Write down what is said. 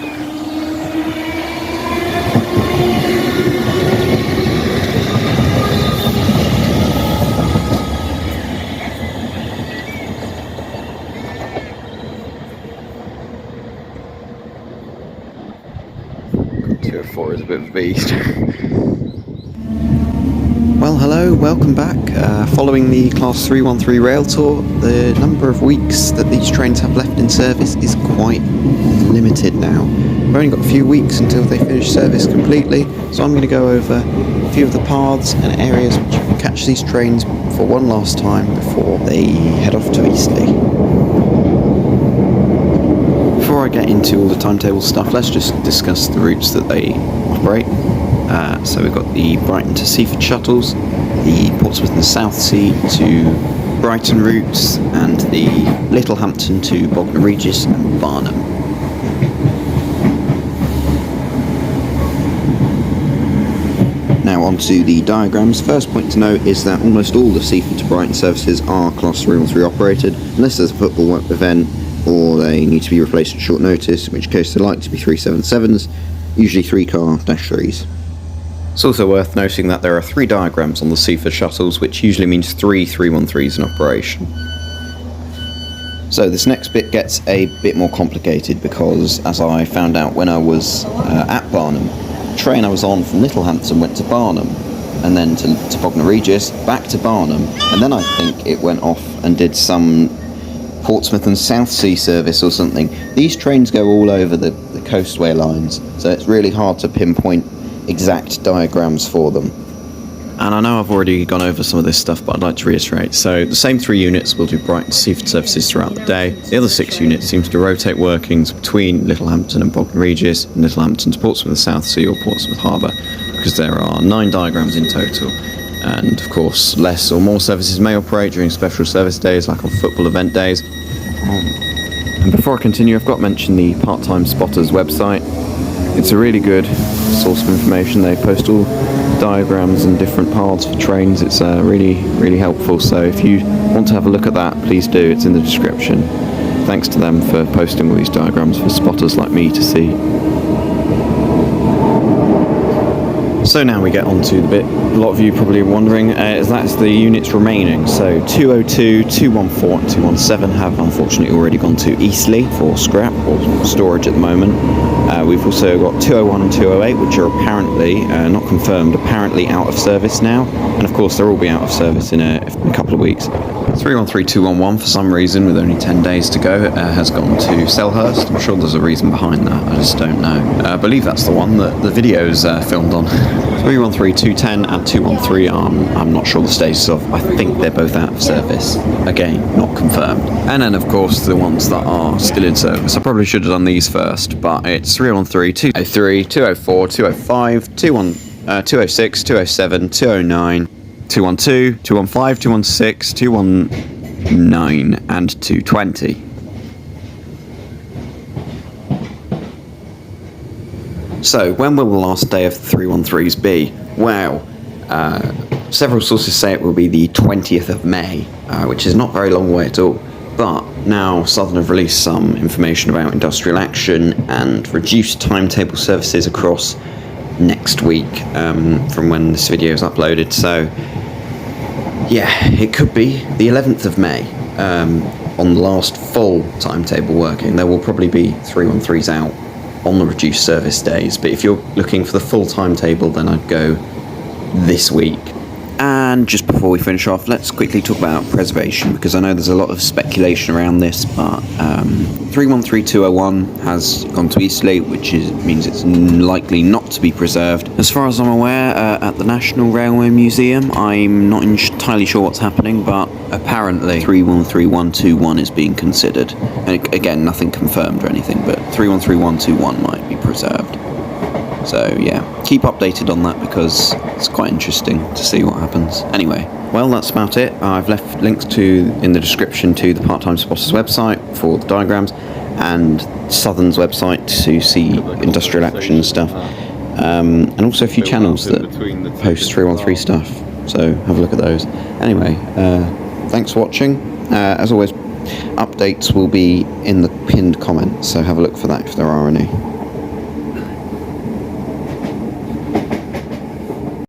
204 is a bit of a beast. Well, hello, welcome back. Following the Class 313 rail tour, the number of weeks that these trains have left in service is quite limited now. We've only got a few weeks until they finish service completely, so I'm going to go over a few of the paths and areas which you can catch these trains for one last time before they head off to Eastleigh. Before I get into all the timetable stuff, let's just discuss the routes that they operate. So we've got the Brighton to Seaford shuttles, the Portsmouth and Southsea to Brighton routes, and the Littlehampton to Bognor Regis and Barnum. Now on to the diagrams. First point to note is that almost all the Seaford to Brighton services are Class 313 operated, unless there's a football event or they need to be replaced at short notice, in which case they're likely to be 377s, usually 3-car -3s. It's also worth noting that there are 3 diagrams on the Seaford shuttles, which usually means 3 313s in operation. So this next bit gets a bit more complicated because, as I found out when I was at Barnum, the train I was on from Littlehampton went to Barnum, and then to Bognor Regis, back to Barnum, and then I think it went off and did some Portsmouth and Southsea service or something. These trains go all over the coastway lines, so it's really hard to pinpoint exact diagrams for them. And I know I've already gone over some of this stuff, but I'd like to reiterate. So the same 3 units will do Brighton to Seaford services throughout the day. The other 6 units seems to rotate workings between Littlehampton and Bognor Regis, and Littlehampton to Portsmouth and Southsea or Portsmouth Harbour, because there are 9 diagrams in total. And of course, less or more services may operate during special service days, like on football event days. And before I continue, I've got to mention the Part-Time Spotters website. It's a really good source of information. They post all diagrams and different paths for trains. It's really helpful, so if you want to have a look at that, please do. It's in the description. Thanks to them for posting all these diagrams for spotters like me to see. So now we get on to the bit a lot of you probably are wondering, is that's the units remaining. So 202, 214 and 217 have unfortunately already gone to Eastleigh for scrap or storage at the moment. We've also got 201 and 208, which are apparently, not confirmed, apparently out of service now. And of course they'll all be out of service in a couple of weeks. 313211, for some reason, with only 10 days to go, has gone to Selhurst. I'm sure there's a reason behind that, I just don't know. I believe that's the one that the video's filmed on. 313210 and 213, I'm not sure the status of. I think they're both out of service. Again, not confirmed. And then, of course, the ones that are still in service. I probably should have done these first, but it's 313, 203, 204, 205, 206, 207, 209, 212, 215, 216, 219 and 220. So, when will the last day of the 313s be? Well, several sources say it will be the 20th of May, which is not very long away at all. But now Southern have released some information about industrial action and reduced timetable services across next week from when this video is uploaded. So, yeah, it could be the 11th of May on the last full timetable working. There will probably be 313s out on the reduced service days, but if you're looking for the full timetable, then I'd go this week. And just before we finish off, let's quickly talk about preservation, because I know there's a lot of speculation around this, but 313201 has gone to Eastleigh, which means it's likely not to be preserved. As far as I'm aware, at the National Railway Museum, I'm not entirely sure what's happening, but apparently 313121 is being considered. And again, nothing confirmed or anything, but 313121 might be preserved. So yeah, keep updated on that because it's quite interesting to see what happens. Anyway, well, that's about it. I've left links in the description to the Part-Time Spotters website for the diagrams and Southern's website to see industrial action stuff, and also a few channels that post 313 stuff, so have a look at those. Anyway, thanks for watching. As always, updates will be in the pinned comments, so have a look for that if there are any.